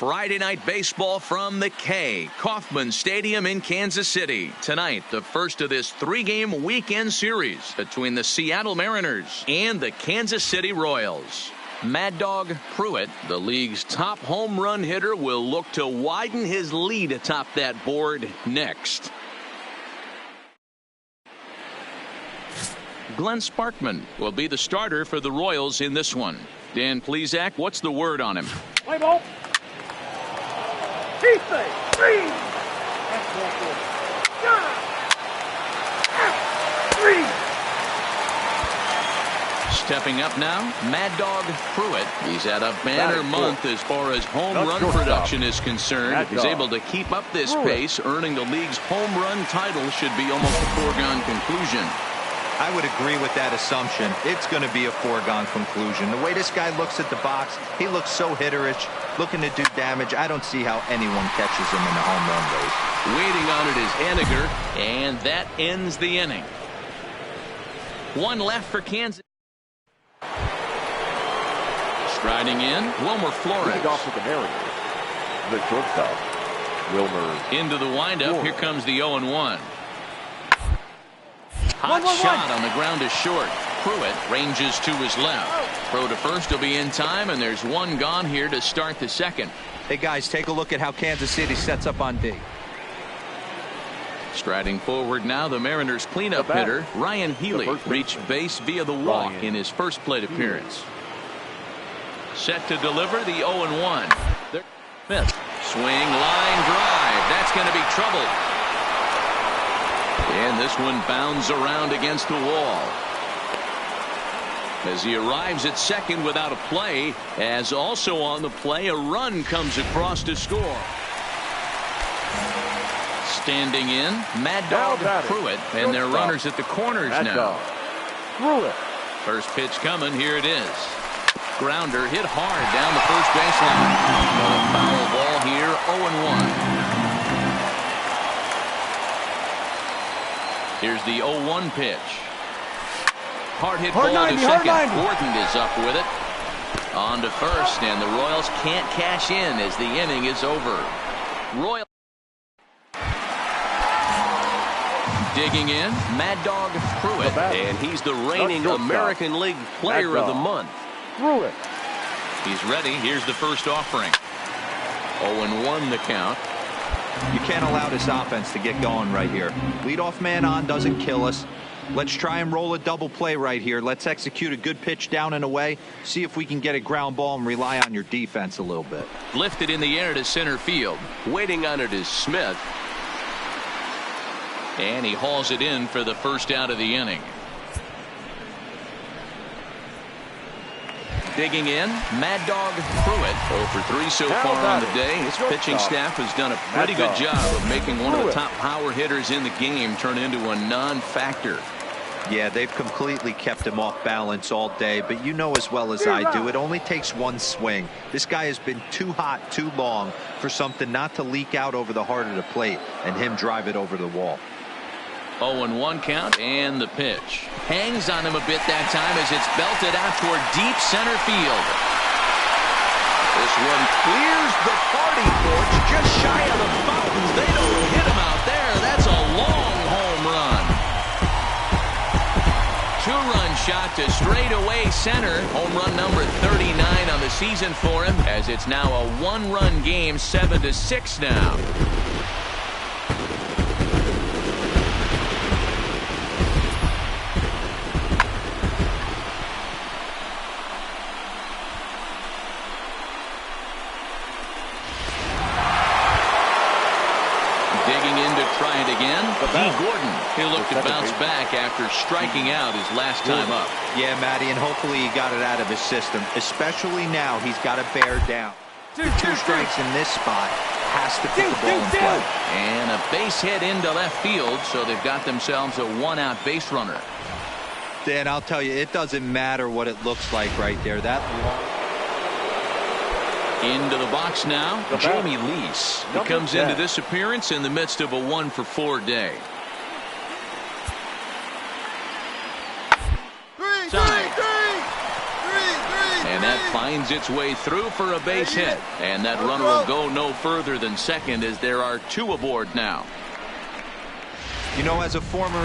Friday night baseball from the K. Kauffman Stadium in Kansas City. Tonight, the first of this three-game weekend series between the Seattle Mariners and the Kansas City Royals. Mad Dog Pruitt, the league's top home run hitter, will look to widen his lead atop that board next. Glenn Sparkman will be the starter for the Royals in this one. Dan Plesac, what's the word on him? Play ball. Stepping up now, Mad Dog Pruitt. He's had a banner month as far as home run production is concerned. He's able to keep up this pace, earning the league's home run title. Should be almost a foregone conclusion. I would agree with that assumption. It's going to be a foregone conclusion. The way this guy looks at the box, he looks so hitterish, looking to do damage. I don't see how anyone catches him in the home run race. Waiting on it is Henniger, and that ends the inning. One left for Kansas. Striding in, Wilmer Flores. Off with the Mariners. The shortstop, Wilmer. Into the windup. Here comes the 0-1. Hot shot on the ground is short. Pruitt ranges to his left. Throw to first will be in time, and there's one gone here to start the second. Hey, guys, take a look at how Kansas City sets up on D. Striding forward now, the Mariners cleanup hitter, Ryan Healy, reached base via the walk in his first plate appearance. Set to deliver the 0-1. Smith. Swing, line drive. That's going to be trouble. And this one bounds around against the wall. As he arrives at second without a play, as also on the play, a run comes across to score. Standing in, Mad Dog Pruitt, and their runners at the corners now. Pruitt. First pitch coming, here it is. Grounder hit hard down the first baseline. A foul ball here, 0-1. Here's the 0-1 pitch. Hard hit ball to second. Gordon is up with it. On to first, and the Royals can't cash in as the inning is over. Royal digging in, Mad Dog Pruitt, and he's the reigning American League Player of the Month. Pruitt. He's ready. Here's the first offering. 0-1 the count. You can't allow this offense to get going right here. Leadoff man on doesn't kill us. Let's try and roll a double play right here. Let's execute a good pitch down and away. See if we can get a ground ball and rely on your defense a little bit. Lifted in the air to center field. Waiting on it is Smith. And he hauls it in for the first out of the inning. Digging in, Mad Dog Pruitt. 0 for 3 so far on the day. His pitching staff has done a pretty good job of making one of the top power hitters in the game turn into a non-factor. Yeah, they've completely kept him off balance all day, but you know as well as I do, it only takes one swing. This guy has been too hot too long for something not to leak out over the heart of the plate and him drive it over the wall. 0-1 count, and the pitch. Hangs on him a bit that time as it's belted out toward deep center field. This one clears the party porch just shy of the fountains. They don't hit him out there. That's a long home run. Two-run shot to straightaway center. Home run number 39 on the season for him, as it's now a one-run game, 7-6 now. to try it again. D. Gordon. He'll look to bounce back after striking out his last time up. Yeah, Matty, and hopefully he got it out of his system. Especially now, he's got to bear down. Two strikes in this spot. Has to put the ball in play. And a base hit into left field, so they've got themselves a one-out base runner. Dan, I'll tell you, it doesn't matter what it looks like right there. That into the box now, Jamie Lease. He comes into this appearance in the midst of a 1-for-4 day. And that finds its way through for a base hit. And that runner will go no further than second as there are two aboard now. You know, as a former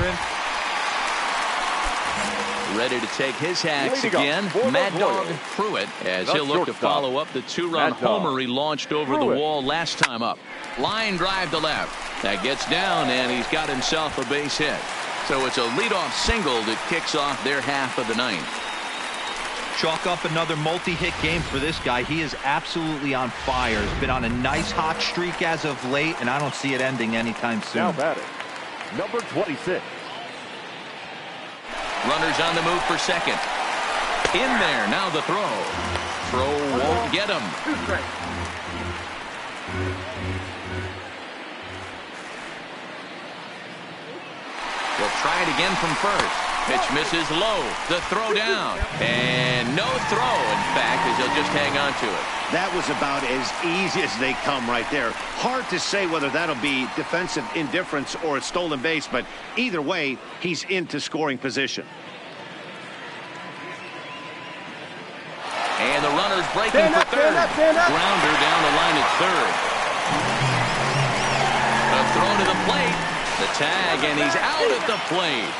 ready to take his hacks again, Mad Dog Pruitt, as he'll look to follow up the two-run homer he launched over the wall last time up. Line drive to left. That gets down, and he's got himself a base hit. So it's a leadoff single that kicks off their half of the ninth. Chalk up another multi-hit game for this guy. He is absolutely on fire. He's been on a nice hot streak as of late, and I don't see it ending anytime soon. Now batting, number 26. Runners on the move for second. In there, now the throw. Throw won't get him. We'll try it again from first. Pitch misses low. The throw down. And no throw, in fact, as he'll just hang on to it. That was about as easy as they come right there. Hard to say whether that'll be defensive indifference or a stolen base, but either way, he's into scoring position. And the runner's breaking for third. Grounder down the line at third. The throw to the plate. The tag, and he's out at the plate.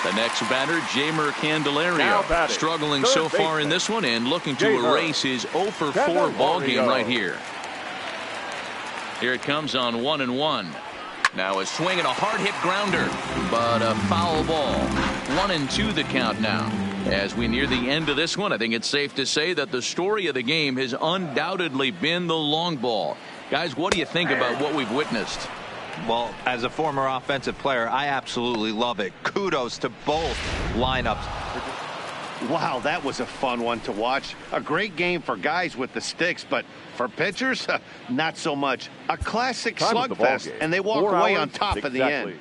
The next batter, Jamer Candelario, struggling so far in this one and looking to erase his 0-for-4 ball game right here. Here it comes on 1-1. Now a swing and a hard hit grounder, but a foul ball. 1-2 the count now. As we near the end of this one, I think it's safe to say that the story of the game has undoubtedly been the long ball. Guys, what do you think about what we've witnessed? Well, as a former offensive player, I absolutely love it. Kudos to both lineups. Wow, that was a fun one to watch. A great game for guys with the sticks, but for pitchers, not so much. A classic slugfest, and they walk away on top in the end.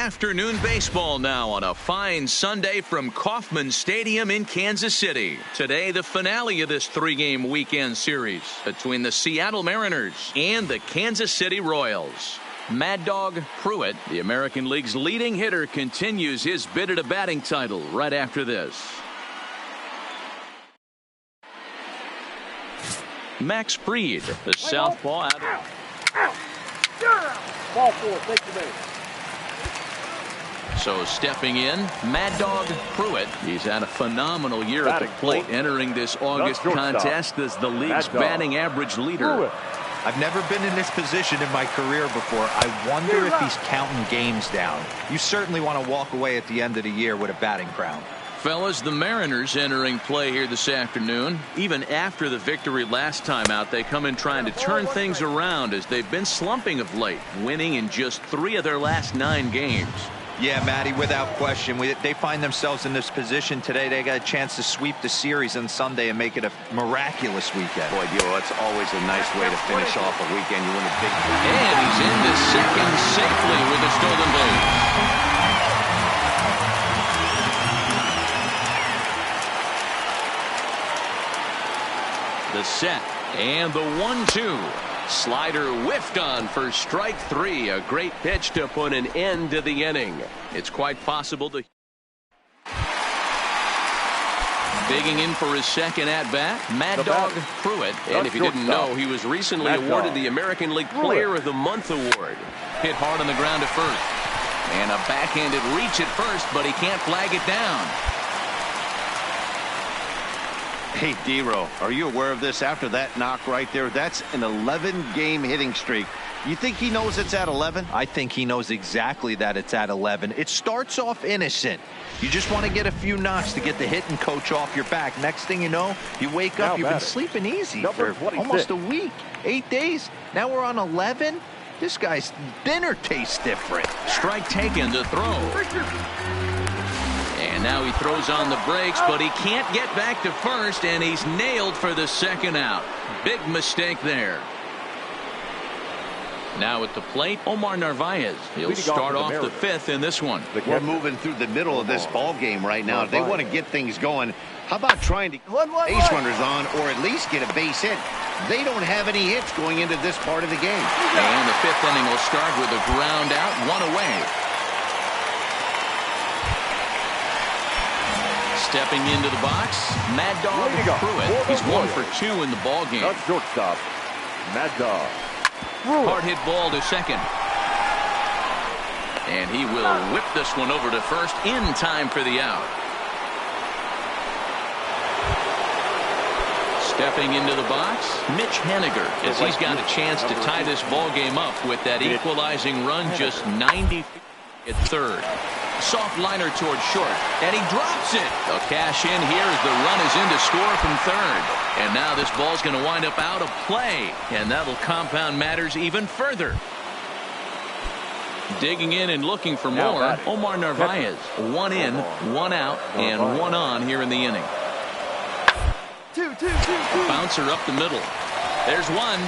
Afternoon baseball now on a fine Sunday from Kauffman Stadium in Kansas City. Today, the finale of this three-game weekend series between the Seattle Mariners and the Kansas City Royals. Mad Dog Pruitt, the American League's leading hitter, continues his bid at a batting title right after this. Max Fried, the southpaw out. Ball four, thank you, man. So stepping in, Mad Dog Pruitt. He's had a phenomenal year at the plate, entering this August contest as the league's batting average leader. I've never been in this position in my career before. I wonder if he's counting games down. You certainly want to walk away at the end of the year with a batting crown. Fellas, the Mariners entering play here this afternoon. Even after the victory last time out, they come in trying to turn things around as they've been slumping of late, winning in just 3 of their last 9 games. Yeah, Matty, without question. They find themselves in this position today. They got a chance to sweep the series on Sunday and make it a miraculous weekend. Boy, it's always a nice way to finish off a weekend. You win a big game. And he's into second safely with a stolen base. The set and the 1-2. Slider whiffed on for strike 3. A great pitch to put an end to the inning. It's quite possible to. Digging in for his second at-bat, Mad Dog Pruitt. And if you didn't know, he was recently awarded the American League Player of the Month award. Hit hard on the ground at first. And a backhanded reach at first, but he can't flag it down. Hey, D-Row, are you aware of this? After that knock right there, that's an 11-game hitting streak. You think he knows it's at 11? I think he knows exactly that it's at 11. It starts off innocent. You just want to get a few knocks to get the hitting coach off your back. Next thing you know, you wake up, you've been sleeping easy for almost a week, 8 days. Now we're on 11. This guy's dinner tastes different. Strike taken to throw. And now he throws on the brakes, but he can't get back to first, and he's nailed for the second out. Big mistake there. Now at the plate, Omar Narvaez. He'll start off the 5th in this one. We're moving through the middle of this ball game right now. If they want to get things going, how about trying to get base runners on or at least get a base hit? They don't have any hits going into this part of the game. And the 5th inning will start with a ground out, 1 away. Stepping into the box, Mad Dog Pruitt. He's 1 for 2 in the ball game. Shortstop, Mad Dog. Hard hit ball to second. And he will whip this one over to first in time for the out. Stepping into the box, Mitch Haniger, as he's got a chance to tie this ball game up with that equalizing run just 90 feet at third. Soft liner towards short, and he drops it. They'll cash in here as the run is in to score from third. And now this ball's going to wind up out of play, and that'll compound matters even further. Digging in and looking for more, Omar Narvaez. 1 in, 1 out, and 1 on here in the inning. Bouncer up the middle. There's 1.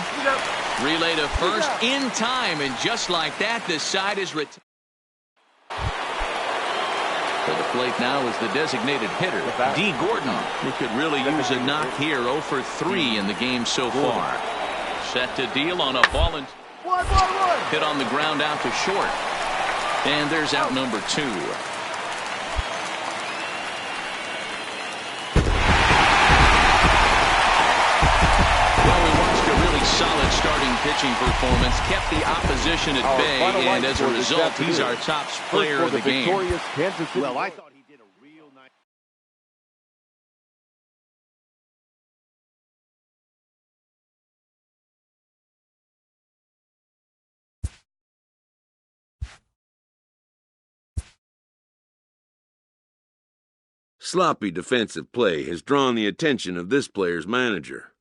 Relay to first in time, and just like that, this side is retired. To the plate now is the designated hitter, D. Gordon. He could really use a knock here. 0 for 3 in the game so far. Set to deal on a ball and hit on the ground out to short. And there's out number 2. Well, we watched a really solid starting pitching performance, kept the opposition at bay, and as a result, he's our top player of the game. Well, I thought he did a real nice. Sloppy defensive play has drawn the attention of this player's manager.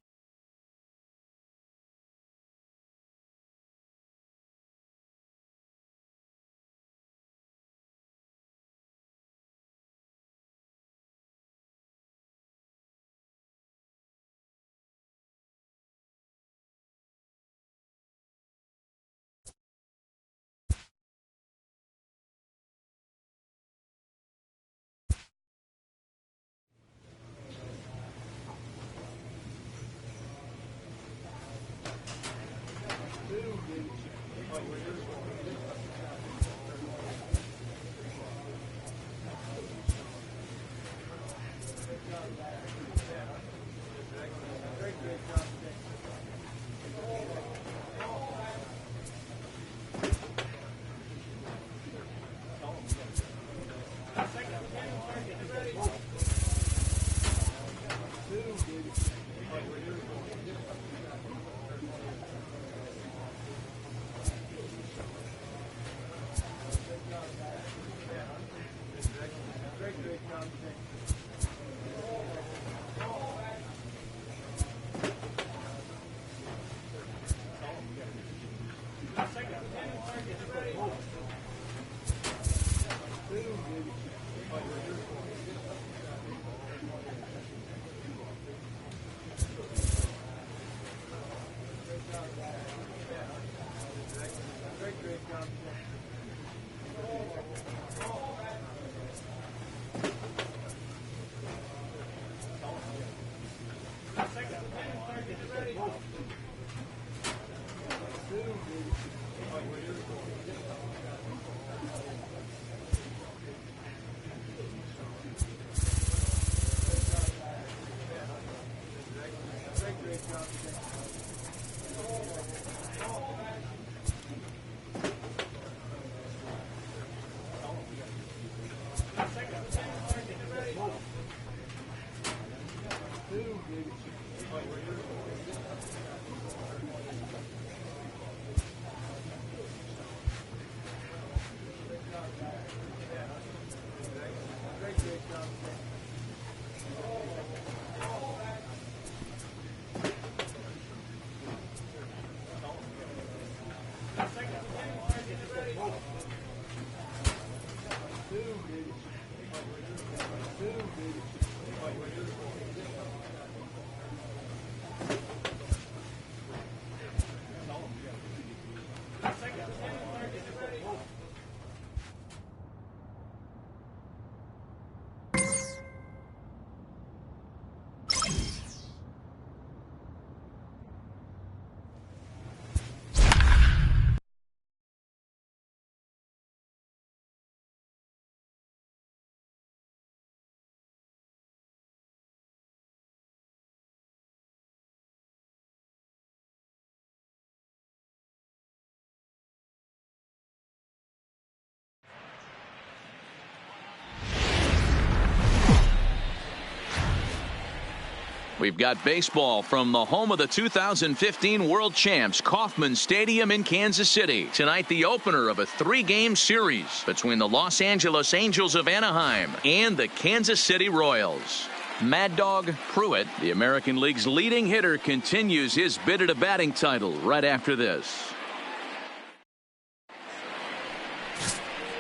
We've got baseball from the home of the 2015 World Champs, Kauffman Stadium in Kansas City. Tonight, the opener of a three-game series between the Los Angeles Angels of Anaheim and the Kansas City Royals. Mad Dog Pruitt, the American League's leading hitter, continues his bid at a batting title right after this.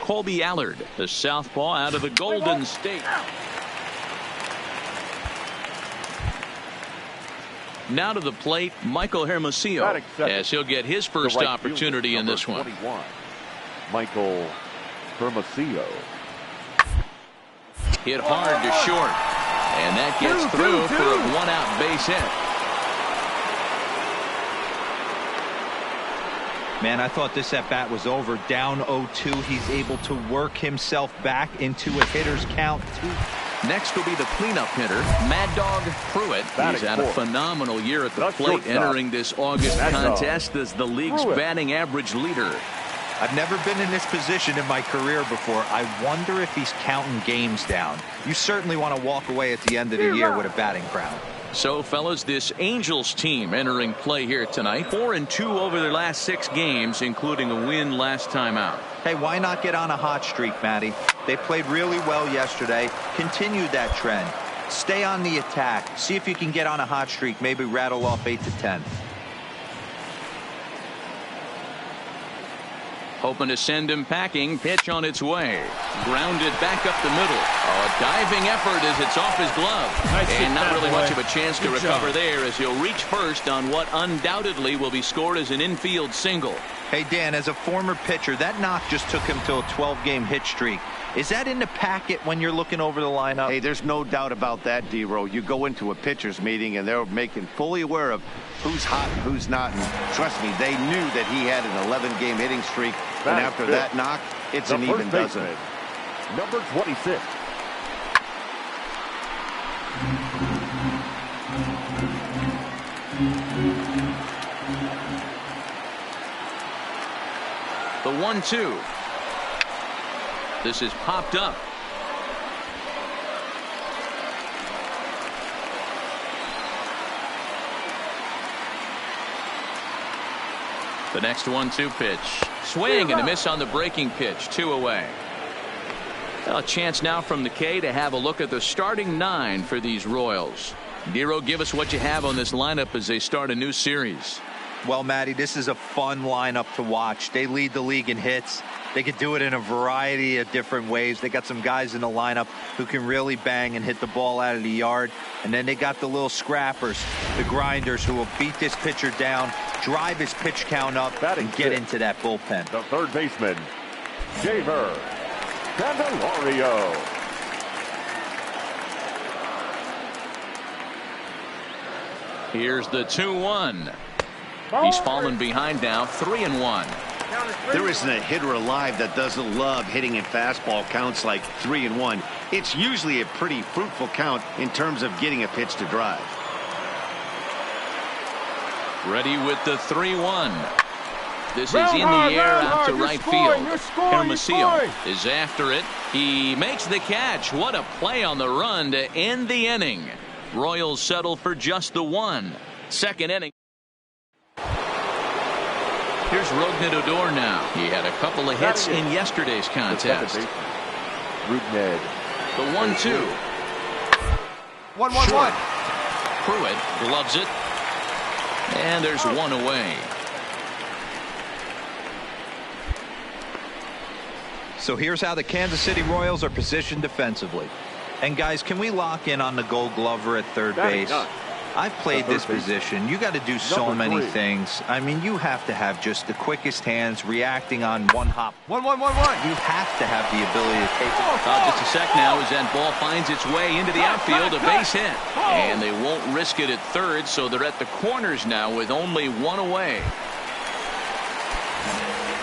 Colby Allard, the southpaw out of the Golden State. Now to the plate, Michael Hermosillo, as he'll get his first opportunity in this one. 21, Michael Hermosillo. Hit hard to short, and that gets through for a one-out base hit. Man, I thought this at-bat was over. Down 0-2. He's able to work himself back into a hitter's count. Next will be the cleanup hitter, Mad Dog Pruitt. He's had a phenomenal year at the plate, entering this August contest as the league's batting average leader. I've never been in this position in my career before. I wonder if he's counting games down. You certainly want to walk away at the end of the year with a batting crown. So, fellas, this Angels team entering play here tonight. 4-2 over their last 6 games, including a win last time out. Hey, why not get on a hot streak, Matty? They played really well yesterday. Continue that trend. Stay on the attack. See if you can get on a hot streak. Maybe rattle off 8 to 10. Hoping to send him packing. Pitch on its way. Grounded back up the middle. Oh, a diving effort as it's off his glove. And not really much of a chance to recover there as he'll reach first on what undoubtedly will be scored as an infield single. Hey, Dan, as a former pitcher, that knock just took him to a 12-game hit streak. Is that in the packet when you're looking over the lineup? Hey, there's no doubt about that, D-Row. You go into a pitcher's meeting, and they're making fully aware of who's hot and who's not. And trust me, they knew that he had an 11-game hitting streak. And after that knock, it's an even dozen. Number 26. The 1-2. This is popped up. The next 1-2 pitch. Swing and a miss on the breaking pitch. 2 away. A chance now from the K to have a look at the starting 9 for these Royals. Nero, give us what you have on this lineup as they start a new series. Well, Matty, this is a fun lineup to watch. They lead the league in hits. They could do it in a variety of different ways. They got some guys in the lineup who can really bang and hit the ball out of the yard. And then they got the little scrappers, the grinders, who will beat this pitcher down, drive his pitch count up, and get into that bullpen. The third baseman, Javier Candelario. Here's the 2-1. He's fallen behind now, 3-1. There isn't a hitter alive that doesn't love hitting in fastball counts like 3-1. It's usually a pretty fruitful count in terms of getting a pitch to drive. Ready with the 3-1. This is in the air out to right field. Hermosillo is after it. He makes the catch. What a play on the run to end the inning. Royals settle for just the 1. Second inning. Here's Rougned Odor now. He had a couple of hits in yesterday's contest. Rougned. The 1-2. 1-1-1. Pruitt gloves it. And there's one away. So here's how the Kansas City Royals are positioned defensively. And guys, can we lock in on the Gold Glover at third base? I've played this position. You got to do so many things. I mean, you have to have just the quickest hands, reacting on one hop. 1-1-1-1. You have to have the ability to take it. Just a sec now as that ball finds its way into the outfield. A base hit. And they won't risk it at third, so they're at the corners now with only one away.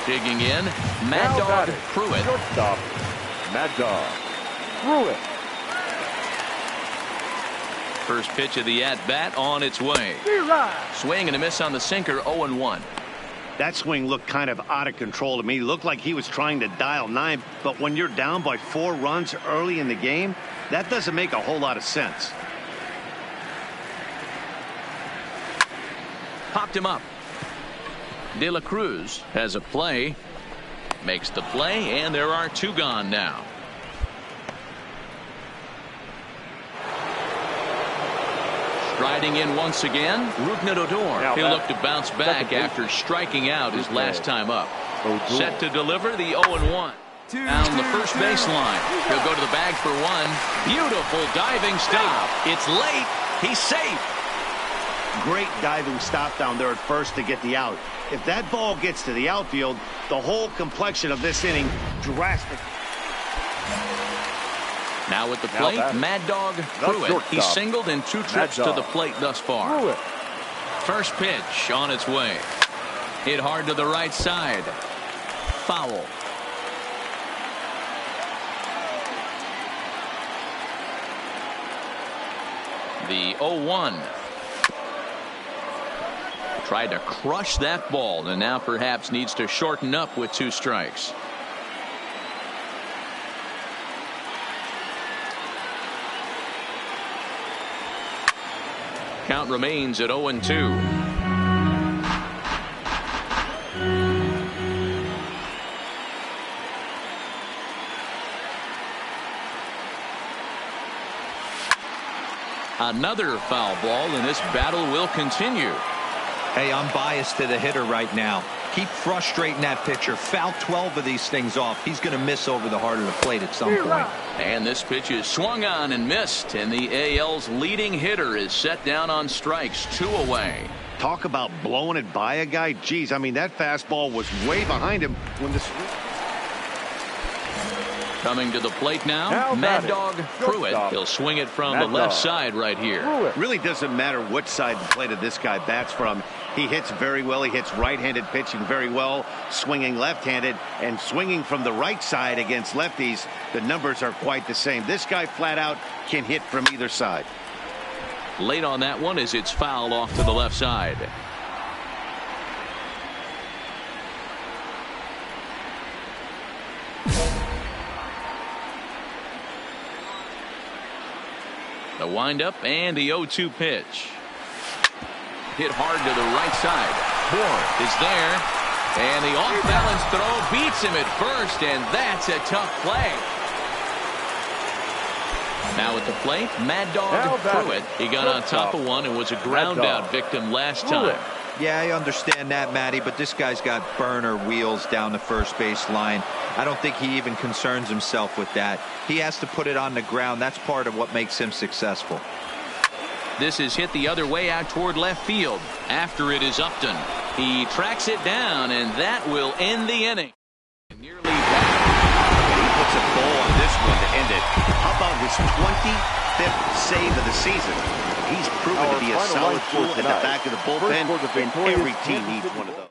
Digging in, Mad Dog Pruitt. Shortstop, Mad Dog Pruitt. First pitch of the at-bat on its way. Swing and a miss on the sinker, 0-1. That swing looked kind of out of control to me. Looked like he was trying to dial 9, but when you're down by 4 runs early in the game, that doesn't make a whole lot of sense. Popped him up. De La Cruz has a play. Makes the play, and there are 2 gone now. Striding in once again, Rougned Odor. He'll look to bounce back after striking out his last time up. Set to deliver the 0-1. Down the first baseline. He'll go to the bag for 1. Beautiful diving stop. It's late. He's safe. Great diving stop down there at first to get the out. If that ball gets to the outfield, the whole complexion of this inning drastic. Now at the plate, Mad Dog Pruitt. He singled in 2 trips to the plate thus far. First pitch on its way. Hit hard to the right side. Foul. The 0-1. Tried to crush that ball and now perhaps needs to shorten up with 2 strikes. Count remains at 0-2. Another foul ball, and this battle will continue. Hey, I'm biased to the hitter right now. Keep frustrating that pitcher. Foul 12 of these things off. He's going to miss over the heart of the plate at some point. And this pitch is swung on and missed, and the AL's leading hitter is set down on strikes, 2 away. Talk about blowing it by a guy. Geez, I mean, that fastball was way behind him when the... Coming to the plate now Mad Dog Pruitt. He'll swing it from the left side right here. Really doesn't matter which side of the plate of this guy bats from. He hits very well. He hits right-handed pitching very well, swinging left-handed and swinging from the right side against lefties. The numbers are quite the same. This guy flat out can hit from either side. Late on that one as it's fouled off to the left side. The windup and the 0-2 pitch. Hit hard to the right side. Moore is there. And the off-balance throw beats him at first, and that's a tough play. Now at the plate, Mad Dog Pruitt. He got on top of one and was a ground-out victim last time. Yeah, I understand that, Matty, but this guy's got burner wheels down the first base line. I don't think he even concerns himself with that. He has to put it on the ground. That's part of what makes him successful. This is hit the other way out toward left field. After it is Upton. He tracks it down, and that will end the inning. Nearly back. He puts a bow on this one to end it. How about his 25th save of the season? He's proven to be a solid tool at the back of the bullpen, and every team needs one of those.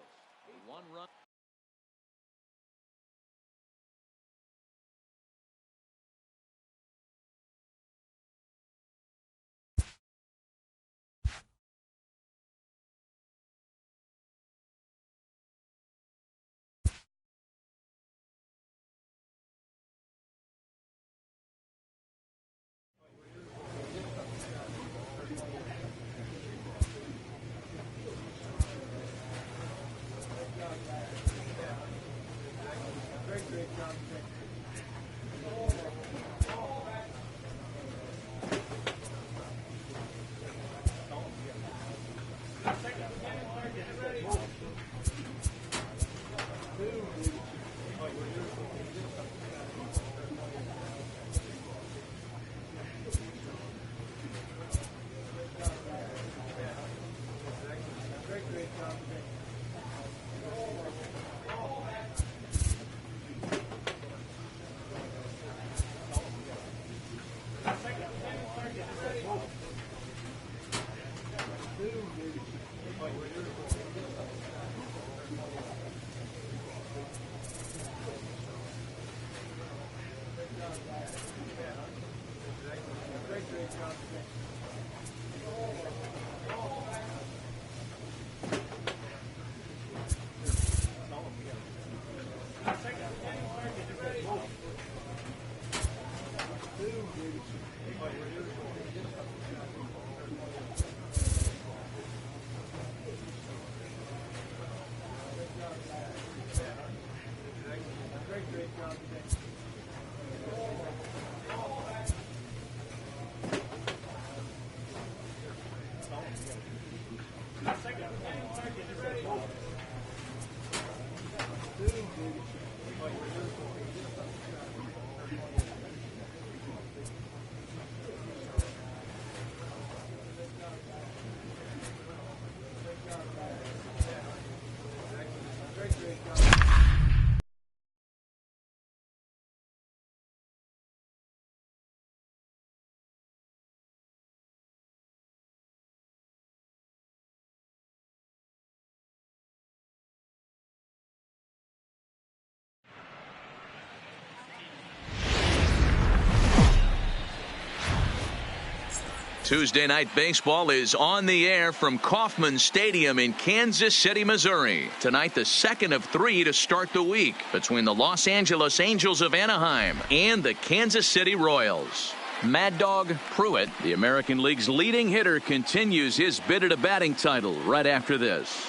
Tuesday Night Baseball is on the air from Kauffman Stadium in Kansas City, Missouri. Tonight, the second of three to start the week between the Los Angeles Angels of Anaheim and the Kansas City Royals. Mad Dog Pruitt, the American League's leading hitter, continues his bid at a batting title right after this.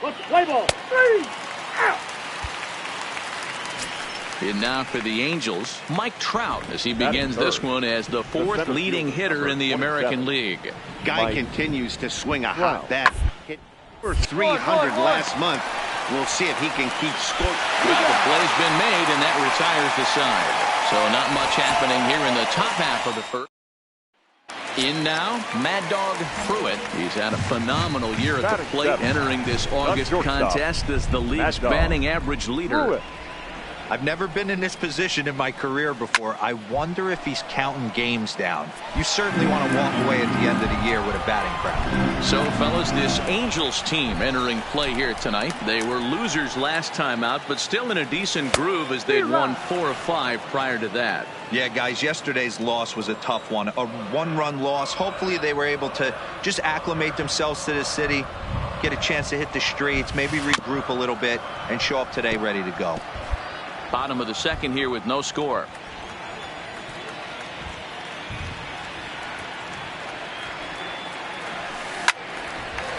Let's play ball. 3 out. And now for the Angels, Mike Trout, as he begins this one as the fourth leading hitter in the American League. Guy continues to swing a hot bat. Hit over 300 last month. We'll see if he can keep score. Well, the play's been made, and that retires the side. So not much happening here in the top half of the first. In now, Mad Dog Pruitt. He's had a phenomenal year at the plate, entering this August contest as the league's batting average leader. I've never been in this position in my career before. I wonder if he's counting games down. You certainly want to walk away at the end of the year with a batting crown. So, fellas, this Angels team entering play here tonight. They were losers last time out, but still in a decent groove as they'd won 4 of 5 prior to that. Yeah, guys, yesterday's loss was a tough one. A one-run loss. Hopefully they were able to just acclimate themselves to the city, get a chance to hit the streets, maybe regroup a little bit, and show up today ready to go. Bottom of the second here with no score.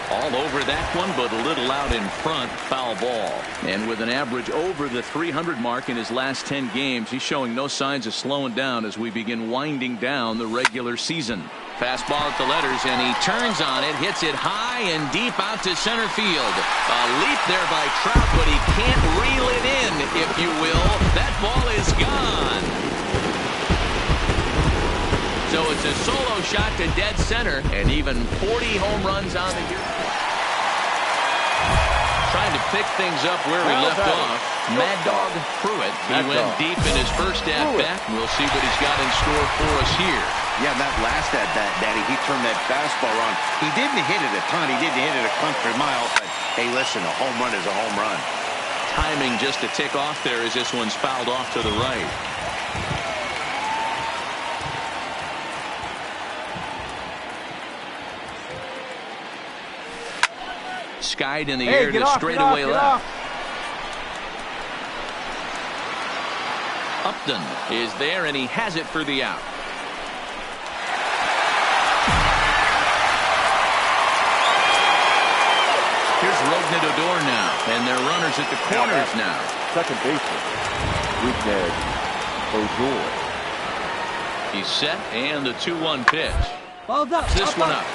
All over that one, but a little out in front. Foul ball. And with an average over the 300 mark in his last 10 games, he's showing no signs of slowing down as we begin winding down the regular season. Fastball at the letters, and he turns on it, hits it high and deep out to center field. A leap there by Trout, but he can't reel it in, if you will. That ball is gone. So it's a solo shot to dead center, and even 40 home runs on the year. Trying to pick things up where we left off. Mad Dog Pruitt. He went deep in his first at-bat. We'll see what he's got in store for us here. Yeah, that last at-bat, Daddy, he turned that fastball on. He didn't hit it a ton. He didn't hit it a country mile. But, hey, listen, a home run is a home run. Timing just to tick off there as this one's fouled off to the right. Skied in the air to straightaway left. Upton is there, and he has it for the out. Here's Rognadodor now, and they're runners at the corners now. Second baseman, Rognadodor. He's set, and the 2-1 pitch. Ball's up. This one up.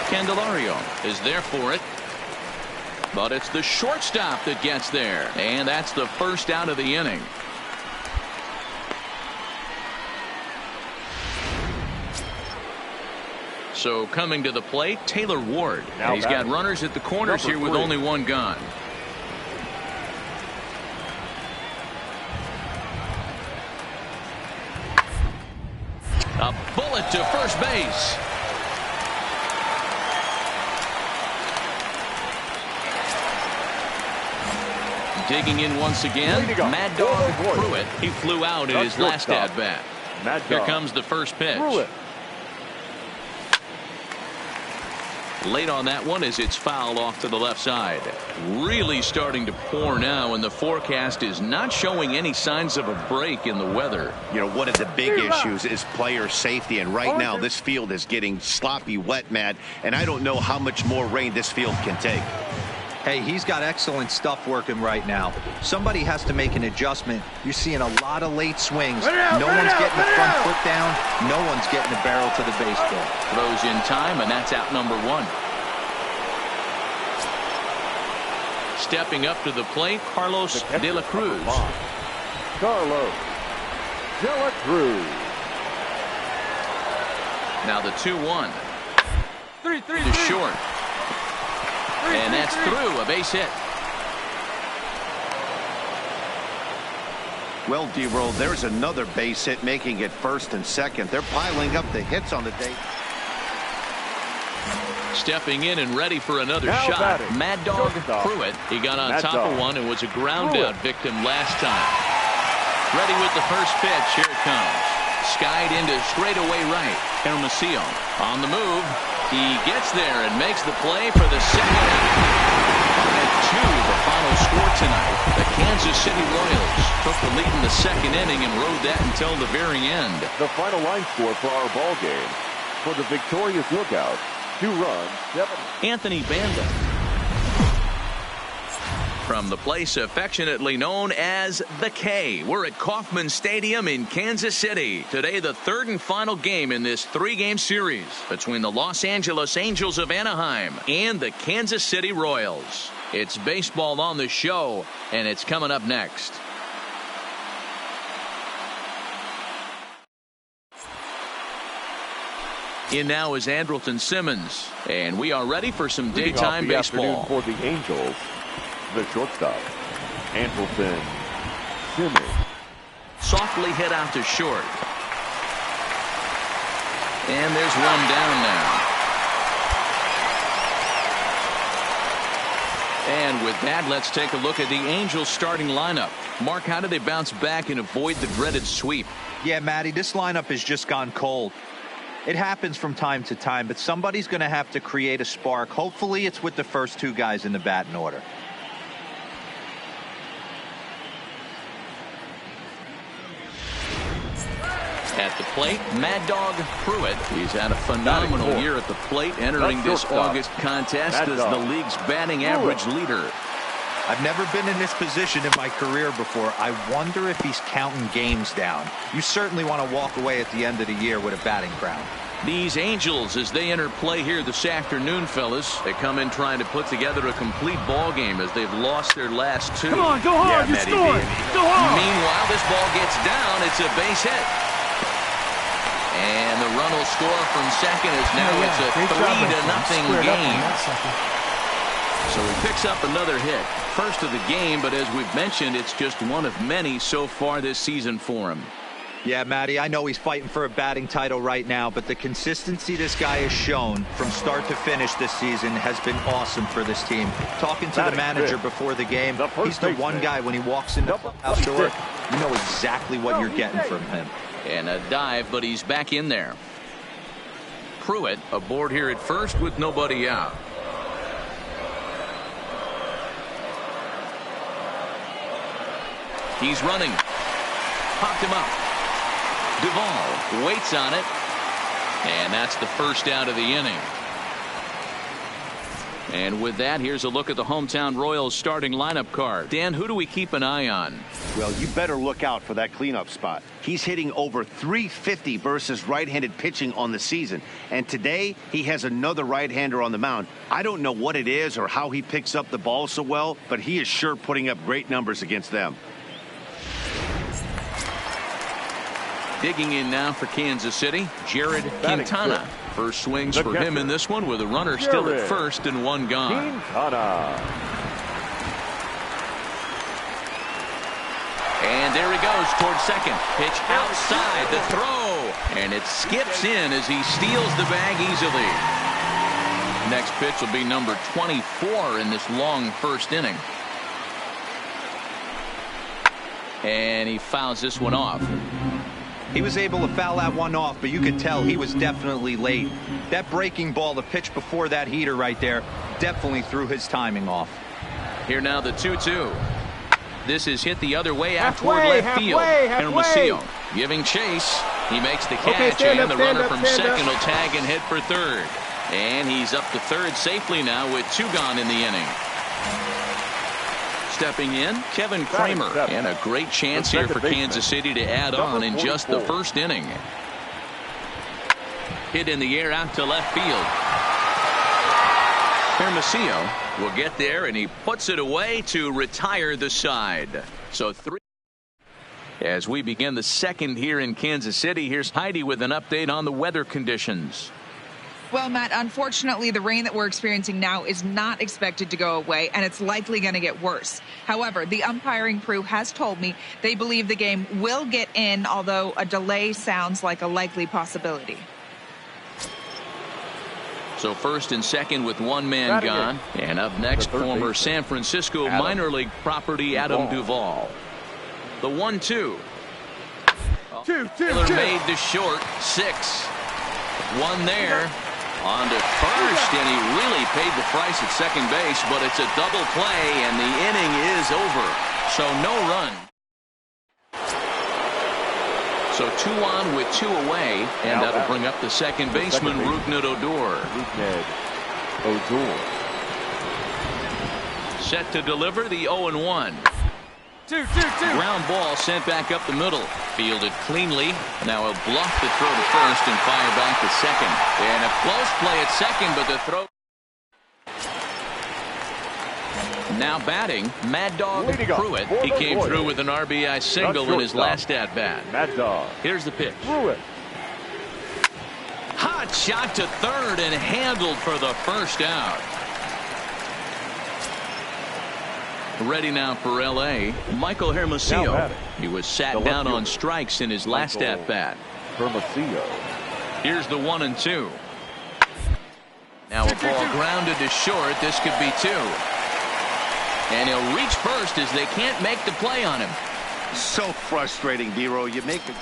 Candelario is there for it, but it's the shortstop that gets there, and that's the first out of the inning. So coming to the plate, Taylor Ward. And he's got runners at the corners here with only one gone. A bullet to first base. Digging in once again, Mad Dog Pruitt. He flew out in his last at-bat. Here comes the first pitch. Late on that one as it's fouled off to the left side. Really starting to pour now, and the forecast is not showing any signs of a break in the weather. You know, one of the big issues is player safety, and right now this field is getting sloppy wet, Matt, and I don't know how much more rain this field can take. Hey, he's got excellent stuff working right now. Somebody has to make an adjustment. You're seeing a lot of late swings. No one's getting the front foot down. No one's getting the barrel to the baseball. Throws in time, and that's out number 1. Stepping up to the plate, Carlos De La Cruz. Carlos De La Cruz. Now the 2-1. To short. And that's through, a base hit. Well, D-Roll, there's another base hit, making it first and second. They're piling up the hits on the day. Stepping in and ready for another shot. Mad Dog Pruitt. He got on top of one and was a ground out victim last time. Ready with the first pitch. Here it comes. Skied into straightaway right. Hermosillo on the move. He gets there and makes the play for the second out. 5-2, the final score tonight. The Kansas City Royals took the lead in the second inning and rode that until the very end. The final line score for our ball game. For the victorious Lookout, 2 runs, 7. Anthony Banda. From the place affectionately known as the K, we're at Kauffman Stadium in Kansas City. Today, the third and final game in this 3-game series between the Los Angeles Angels of Anaheim and the Kansas City Royals. It's baseball on the show, and it's coming up next. In now is Andrelton Simmons. And we are ready for some Leading daytime off the baseball. afternoon for the Angels, the shortstop, Andrelton Simmons. Softly hit out to short. And there's one down now. And with that, let's take a look at the Angels starting lineup. Mark, how do they bounce back and avoid the dreaded sweep? Yeah, Matty, this lineup has just gone cold. It happens from time to time, but somebody's going to have to create a spark. Hopefully it's with the first two guys in the batting order. At the plate, Mad Dog Pruitt. He's had a phenomenal year at the plate, entering this August contest as the league's batting average leader. I've never been in this position in my career before. I wonder if he's counting games down. You certainly want to walk away at the end of the year with a batting crown. These Angels, as they enter play here this afternoon, fellas, they come in trying to put together a complete ball game as they've lost their last two. Come on, go hard, you're scoring. Go hard. Meanwhile, this ball gets down. It's a base hit. And the run will score from second as now it's a 3-0 game. So he picks up another hit. First of the game, but as we've mentioned, it's just one of many so far this season for him. Yeah, Matty, I know he's fighting for a batting title right now, but the consistency this guy has shown from start to finish this season has been awesome for this team. Talking to the manager before the game, he's the one guy when he walks into the house door, you know exactly what you're getting from him. And a dive, but he's back in there. Pruitt aboard here at first with nobody out. He's running. Popped him up. Duvall waits on it. And that's the first out of the inning. And with that, here's a look at the hometown Royals starting lineup card. Dan, who do we keep an eye on? Well, you better look out for that cleanup spot. He's hitting over .350 versus right-handed pitching on the season. And today, he has another right-hander on the mound. I don't know what it is or how he picks up the ball so well, but he is sure putting up great numbers against them. Digging in now for Kansas City, Jared Quintana. First swings for him in this one with a runner still at first and one gone. And there he goes towards second. Pitch outside the throw. And it skips in as he steals the bag easily. Next pitch will be number 24 in this long first inning. And he fouls this one off. He was able to foul that one off, but you could tell he was definitely late. That breaking ball, the pitch before that heater right there, definitely threw his timing off. Here now the 2-2. This is hit the other way out toward left field. Hermosillo giving chase. He makes the catch, and the runner from second will tag and hit for third. And he's up to third safely now with two gone in the inning. Stepping in, Kevin Kramer, and a great chance here for Kansas City to add on in just the first inning. Hit in the air out to left field. Hermosillo will get there, and he puts it away to retire the side. So three. As we begin the second here in Kansas City, here's Heidi with an update on the weather conditions. Well, Matt, unfortunately, the rain that we're experiencing now is not expected to go away, and it's likely going to get worse. However, the umpiring crew has told me they believe the game will get in, although a delay sounds like a likely possibility. So first and second with one man gone. And up next, former San Francisco minor league property Adam Duvall. The 1-2. Taylor made to short. 6. One there. On to first, and he really paid the price at second base, but it's a double play, and the inning is over. So no run. So 2 on with 2 away, and that'll bring up the second baseman, Rougned Odor. Set to deliver the 0-1. 2-2-2. Ground ball sent back up the middle. Fielded cleanly. Now he'll bluff the throw to first and fire back to second. And a close play at second, but the throw. Now batting, Mad Dog Pruitt. He came through with an RBI single in his last at-bat. Mad Dog. Here's the pitch. Pruitt. High Hot shot to third and handled for the first out. Ready now for L.A., Michael Hermosillo. He was sat down on strikes in his last at-bat. Hermosillo. Here's the 1-2. Now a ball grounded to short. This could be 2. And he'll reach first as they can't make the play on him. So frustrating, D-Row. You make it.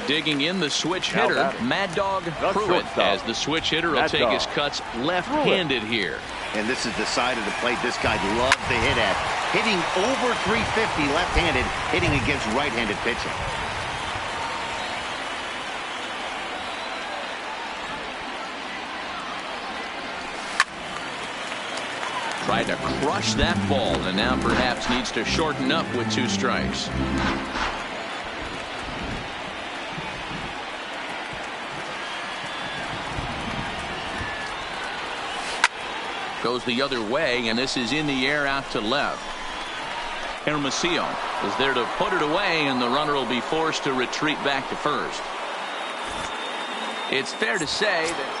Digging in the switch hitter, Mad Dog Pruitt, as the switch hitter will take his cuts left-handed here. And this is the side of the plate this guy loves to hit at. Hitting over 350 left-handed, hitting against right-handed pitching. Tried to crush that ball, and now perhaps needs to shorten up with 2 strikes. Goes the other way, and this is in the air out to left. Hermosillo is there to put it away, and the runner will be forced to retreat back to first. It's fair to say that.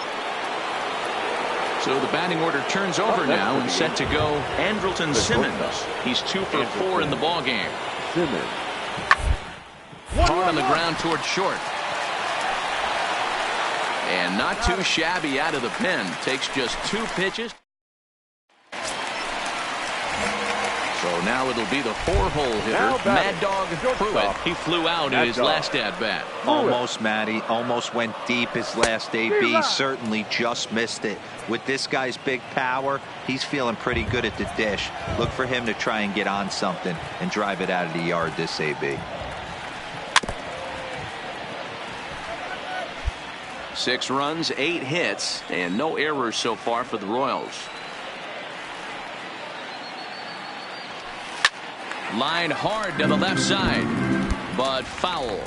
So the batting order turns over now and set to go Andrelton Simmons. He's 2 for 4 in the ballgame. Simmons. Hard on the ground toward short. And not too shabby out of the pen. Takes just 2 pitches. So now it'll be the 4-hole hitter, Mad Dog Pruitt. He flew out in his last at-bat. Almost, Matty. Almost went deep his last AB. Certainly just missed it. With this guy's big power, he's feeling pretty good at the dish. Look for him to try and get on something and drive it out of the yard this AB. 6 runs, 8 hits, and no errors so far for the Royals. Line hard to the left side, but foul.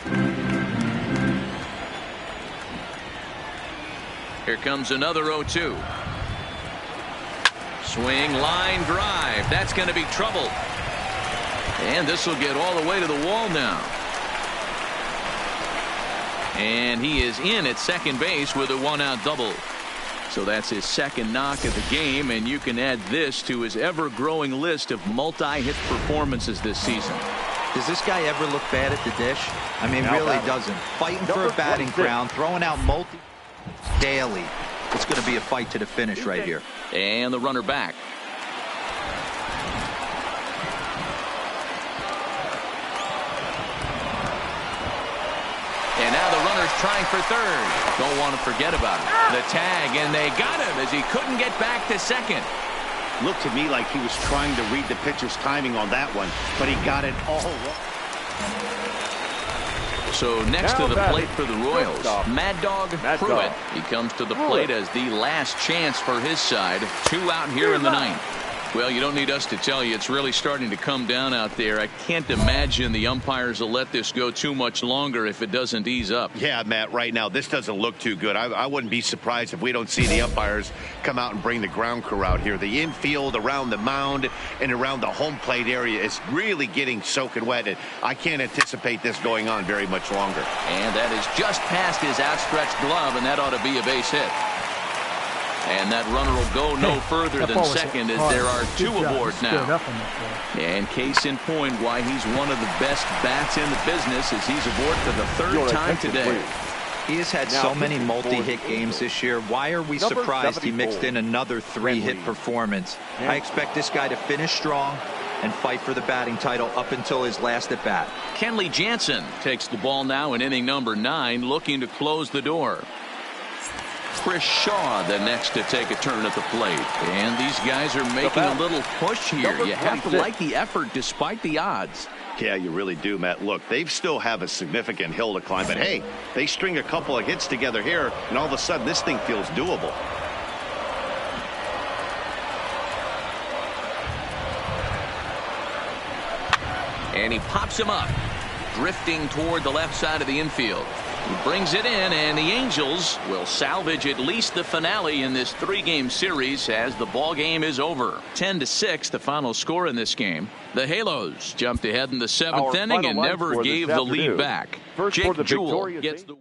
Here comes another 0-2. Swing, line drive. That's going to be trouble. And this will get all the way to the wall now. And he is in at second base with a 1-out double. So that's his second knock of the game, and you can add this to his ever-growing list of multi-hit performances this season. Does this guy ever look bad at the dish? I mean, really doesn't. Fighting for a batting ground, throwing out multi daily. It's going to be a fight to the finish right here. And the runner back. And now the runner's trying for third. Don't want to forget about it. The tag, and they got him as he couldn't get back to second. Looked to me like he was trying to read the pitcher's timing on that one, but he got it all wrong. So next to the plate for the Royals, Mad Dog Pruitt. He comes to the plate as the last chance for his side. 2 out here in the 9th. Well, you don't need us to tell you it's really starting to come down out there. I can't imagine the umpires will let this go too much longer if it doesn't ease up. Yeah, Matt, right now this doesn't look too good. I wouldn't be surprised if we don't see the umpires come out and bring the ground crew out here. The infield around the mound and around the home plate area is really getting soaking wet. And I can't anticipate this going on very much longer. And that is just past his outstretched glove, and that ought to be a base hit. And that runner will go no further than second as there are 2 aboard now. And case in point why he's one of the best bats in the business as he's aboard for the 3rd time today. He has had so many multi-hit games this year. Why are we surprised he mixed in another 3-hit performance? I expect this guy to finish strong and fight for the batting title up until his last at bat. Kenley Jansen takes the ball now in inning number 9, looking to close the door. Chris Shaw the next to take a turn at the plate. And these guys are making a little push here. You have to like the effort despite the odds. Yeah, you really do, Matt. Look, they still have a significant hill to climb. But, hey, they string a couple of hits together here, and all of a sudden this thing feels doable. And he pops him up, drifting toward the left side of the infield. He brings it in, and the Angels will salvage at least the finale in this 3-game series as the ball game is over. 10-6, the final score in this game. The Halos jumped ahead in the 7th inning and never gave the lead back. Jake Jewell gets the